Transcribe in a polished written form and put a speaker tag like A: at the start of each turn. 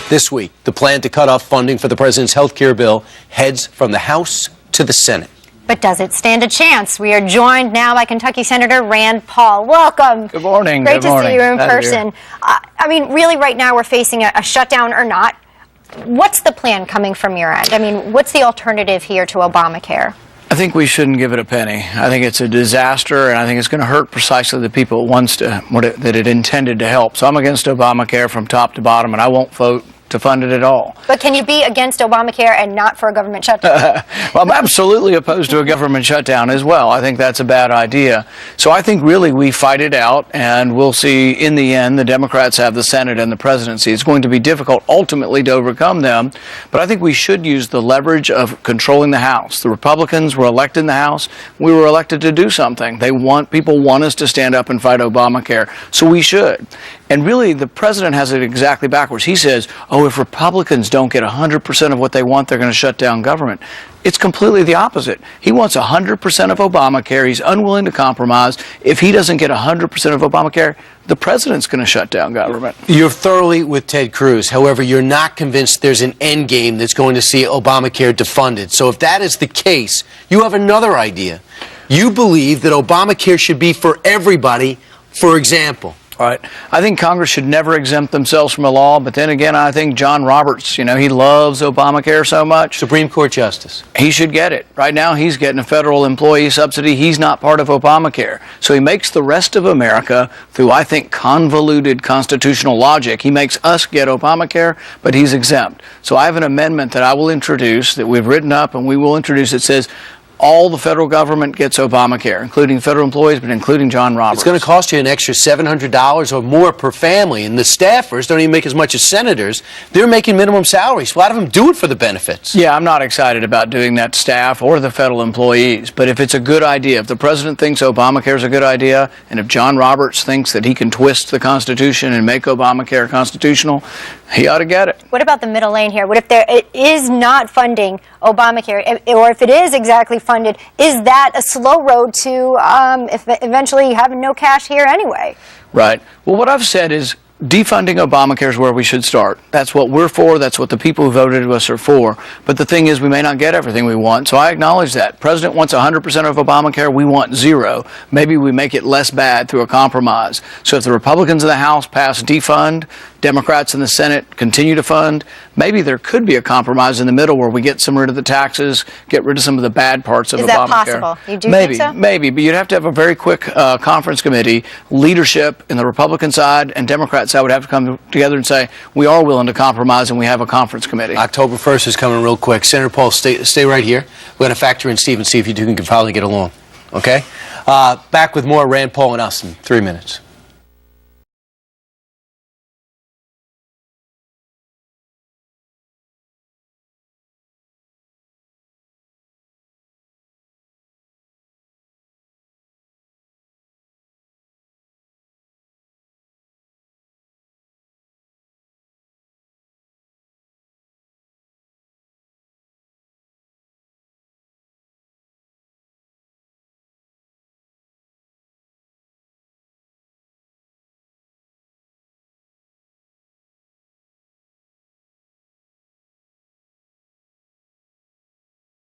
A: This week, the plan to cut off funding for the president's health care bill heads from the House to the Senate.
B: But does it stand a chance? We are joined now by Kentucky Senator Rand Paul. Welcome.
C: Good morning.
B: Great
C: Good
B: to
C: morning.
B: see you in person. I mean, really, right now we're facing a shutdown or not. What's the plan coming from your end? I mean, what's the alternative here to Obamacare?
C: I think we shouldn't give it a penny. I think it's a disaster, and I think it's going to hurt precisely the people that it intended to help. So I'm against Obamacare from top to bottom, and I won't vote to fund it at all.
B: But can you be against Obamacare and not for a government shutdown?
C: Well, I'm absolutely opposed to a government shutdown as well. I think that's a bad idea. So I think really we fight it out, and we'll see in the end the Democrats have the Senate and the presidency. It's going to be difficult ultimately to overcome them, but I think we should use the leverage of controlling the House. The Republicans were elected in the House. We were elected to do something. People want us to stand up and fight Obamacare, so we should. And really, the president has it exactly backwards. He says, oh, if Republicans don't get 100% of what they want, they're going to shut down government. It's completely the opposite. He wants 100% of Obamacare. He's unwilling to compromise. If he doesn't get 100% of Obamacare, the president's going to shut down government.
A: You're thoroughly with Ted Cruz. However, you're not convinced there's an end game that's going to see Obamacare defunded. So if that is the case, you have another idea. You believe that Obamacare should be for everybody, for example.
C: Right. I think Congress should never exempt themselves from a law, but then again, I think John Roberts, he loves Obamacare so much.
A: Supreme Court Justice.
C: He should get it. Right now, he's getting a federal employee subsidy. He's not part of Obamacare. So he makes the rest of America, through, I think, convoluted constitutional logic, he makes us get Obamacare, but he's exempt. So I have an amendment that I will introduce, that we've written up, and we will introduce, that says, all the federal government gets Obamacare, including federal employees, but including John Roberts.
A: It's going to cost you an extra $700 or more per family, and the staffers don't even make as much as senators. They're making minimum salaries. A lot of them do it for the benefits.
C: Yeah, I'm not excited about doing that to staff or the federal employees, but if it's a good idea, if the president thinks Obamacare is a good idea, and if John Roberts thinks that he can twist the Constitution and make Obamacare constitutional, he ought to get it.
B: What about the middle lane here? What if it is not funding Obamacare, or if it is exactly funded, is that a slow road to if eventually having no cash here anyway?
C: Right. Well, what I've said is defunding Obamacare is where we should start. That's what we're for. That's what the people who voted us are for. But the thing is, we may not get everything we want, so I acknowledge that. President wants 100% of Obamacare. We want 0. Maybe we make it less bad through a compromise. So if the Republicans in the House pass defund, Democrats in the Senate continue to fund, maybe there could be a compromise in the middle where we get rid of the taxes, get rid of some of the bad parts of Obamacare. Is
B: that possible? You do
C: think
B: so?
C: Maybe, but you'd have to have a very quick conference committee, leadership in the Republican side and Democrat side would have to come together and say, we are willing to compromise, and we have a conference committee.
A: October 1st is coming real quick. Senator Paul, stay right here. We're going to factor in Steve and see if you two can finally get along. Okay? Back with more Rand Paul and us in 3 minutes.